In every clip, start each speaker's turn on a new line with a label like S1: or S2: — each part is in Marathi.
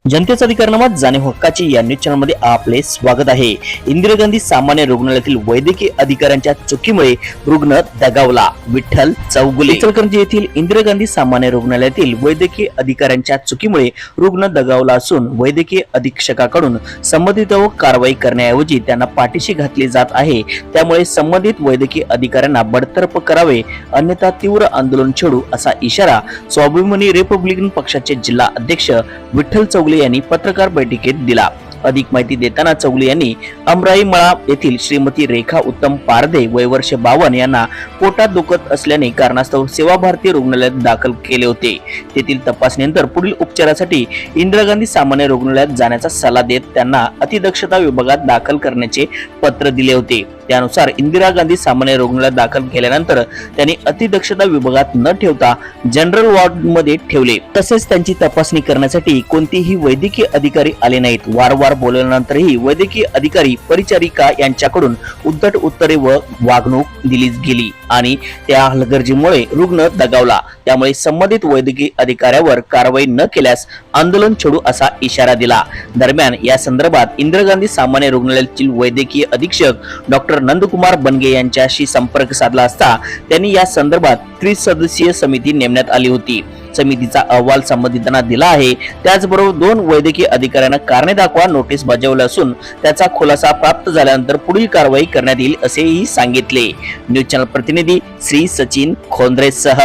S1: जनतेचा अधिकारनामा जाणीव हक्काची या न्यूज चॅनल मध्ये आपले स्वागत आहे। इंदिरा गांधी सामान्य रुग्णालयातील वैद्यकीय अधिकाऱ्यांच्या चुकीमुळे रुग्ण दगावला। विठ्ठल चौगुले इचलकरंजी येथील इंदिरा गांधी सामान्य रुग्णालयातील वैद्यकीय अधिकाऱ्यांच्या चुकीमुळे रुग्ण दगावला असून वैद्यकीय अधीक्षकाकडून संबंधितांवर कारवाई करण्याऐवजी त्यांना पाठीशी घातली जात आहे। त्यामुळे संबंधित वैद्यकीय अधिकाऱ्यांना बडतर्फ करावे अन्यथा तीव्र आंदोलन छेडू असा इशारा स्वाभिमानी रिपब्लिकन पक्षाचे जिल्हा अध्यक्ष विठ्ठल चौगुले यांनी पत्रकार बैठकीत दिला। अधिक माहिती देताना चौगुले यांनी अमराई मळा येथील श्रीमती रेखा उत्तम पारदे वय वर्ष 52 यांना पोटात दुखत असल्याने कारणास्तव सेवा भारती रुग्णालयात दाखल केले होते। तेथील तपासणीनंतर पुढील उपचारासाठी इंदिरा गांधी सामान्य रुग्णालयात जाण्याचा सल्ला देत त्यांना अतिदक्षता विभागात दाखल करण्याचे पत्र दिले होते। त्यानुसार इंदिरा गांधी सामान्य रुग्णालयात दाखल केल्यानंतर त्यांनी अतिदक्षता विभागात न ठेवता जनरल वॉर्ड मध्ये ठेवले। तसेच त्यांची तपासणी करण्यासाठी कोणतेही वैद्यकीय अधिकारी आले नाहीत। वारंवार बोलल्यानंतरही वैद्यकीय अधिकारी परिचारिका यांच्याकडून उद्धट उत्तरे व वागणूक दिली गेली आणि त्या हलगर्जीमुळे रुग्ण दगावला। त्यामुळे संबंधित वैद्यकीय अधिकाऱ्यावर कारवाई न केल्यास आंदोलन छेडू असा इशारा दिला। दरम्यान या संदर्भात इंदिरा गांधी सामान्य रुग्णालयातील वैद्यकीय अधीक्षक डॉक्टर नंदकुमार बनगे यांच्याशी संपर्क साधला असता त्यांनी या संदर्भात त्रिसदस्यीय समिती नेमण्यात आली होती। समितीचा अहवाल संबंधितांना दिला आहे। त्याचबरोबर 2 वैद्यकीय अधिकाऱ्यांना कारणे दाखवा नोटीस बजावली असून त्याचा खुलासा प्राप्त झाल्यानंतर पुढील कारवाई करण्यात येईल असेही सांगितले। न्यूज चॅनल प्रतिनिधी श्री सचिन खोंद्रे सह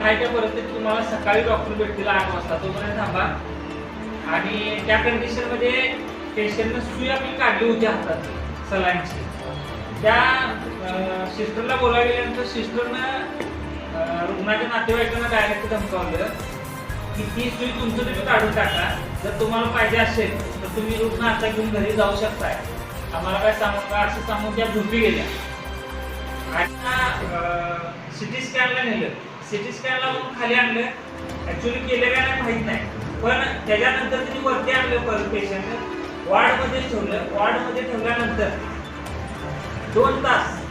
S2: तुम्हाला सकाळी डॉक्टर भेटतील 8 वाजता तोपर्यंत थांबा आणि त्या कंडिशन मध्ये पेशंटने सुई आपली काढली होती हातात सलाईनची। त्या सिस्टरला बोलावल्यानंतर सिस्टरने रुग्णाच्या नातेवाईकांना डायरेक्ट धमकावलं की ती सुई तुमचं तुम्ही काढून टाका, जर तुम्हाला पाहिजे असेल तर तुम्ही रुग्ण आता घेऊन घरी जाऊ शकताय, आम्हाला काय सांगू का असं सांगून त्या झोपी गेल्या। आणि सिटी स्कॅनला नेलं, सिटी स्कॅनला मग खाली आणलं। ऍक्च्युअली केलं काय नाही माहित नाही, पण त्याच्यानंतर त्यांनी वरती आणलं परत पेशंट वॉर्डमध्ये ठेवलं। वॉर्डमध्ये ठेवल्यानंतर 2 तास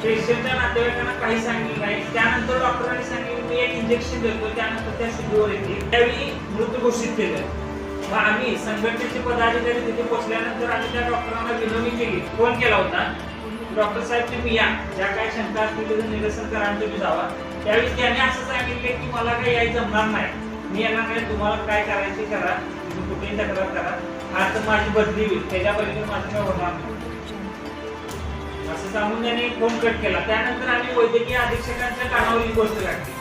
S2: पेशंटच्या नातेवाईकांना काही सांगितलं नाही। त्यानंतर डॉक्टरांनी सांगितलं मी एक इंजेक्शन देतो, त्यानंतर त्या शिडीवर येते। त्यावेळी मृत घोषित केलं। मग आम्ही संघटनेचे पदाधिकारी तिथे पोहोचल्यानंतर आम्ही त्या डॉक्टरांना विनंती केली, फोन केला होता, डॉक्टर साहेब तुम्ही या, ज्या काही शंका असतील त्याचं निरसन करा आणि तुम्ही जावा। त्यावेळी त्यांनी असं सांगितले की मला काही यायचं जमणार नाही, मी येणार नाही, तुम्हाला काय करायचे करा, तुम्ही कुठेही तक्रार करा, हा तर माझी बदली होईल, त्याच्यापलीकडे माझं काय होणार नाही असं सांगून त्यांनी फोन कट केला। त्यानंतर आम्ही वैद्यकीय अधीक्षकांच्या कानावर ही गोष्ट काढली।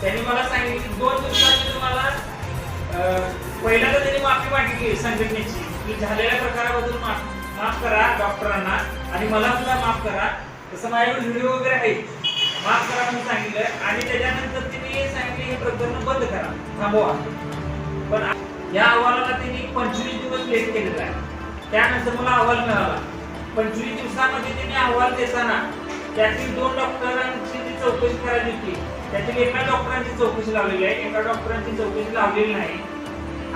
S2: त्यांनी मला सांगितलं 2 दिवसात तुम्हाला पहिल्यांदा त्यांनी माफी मागितली संघटनेची की झालेल्या प्रकाराबद्दल माफ करा डॉक्टरांना आणि मला सुद्धा माफ करा, तसं माझ्याकडे व्हिडिओ वगैरे आहे, माफ करा म्हणून सांगितलं। आणि त्याच्यानंतर त्यांनी सांगितले हे प्रकरण बंद करा, थांबवा। पण या अहवालाला त्यांनी 25 दिवस लेट केलेला आहे। त्यानंतर मला अहवाल मिळाला। 25 दिवसामध्ये त्यांनी अहवाल देताना त्यातील 2 डॉक्टरांची जी चौकशी करायची होती त्यातील एका डॉक्टरांची चौकशी लावलेली आहे, एका डॉक्टरांची चौकशी लावलेली नाही।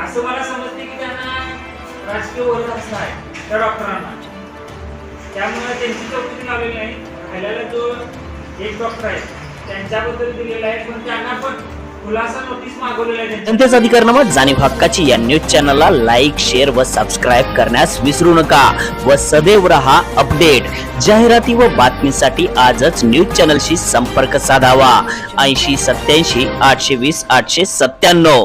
S2: असं मला समजते की त्यांना राजकीय वर्ग असला आहे त्या डॉक्टरांना, त्यामुळे त्यांची चौकशी लावलेली नाही। राहिलेला जो एक डॉक्टर आहे त्यांच्याबद्दल दिलेला आहे, पण त्यांना पण खुलासा नोटीस मागवलेला आहे।
S1: जनतेचा अधिकारनामा जाणीव हक्काची या न्यूज चॅनलला लाईक, शेअर व सबस्क्राईब करण्यास विसरू नका व सदैव रहा अपडेट। जाहिराती व बातमीसाठी आजच न्यूज चॅनलशी संपर्क साधावा। 80 87 820 897।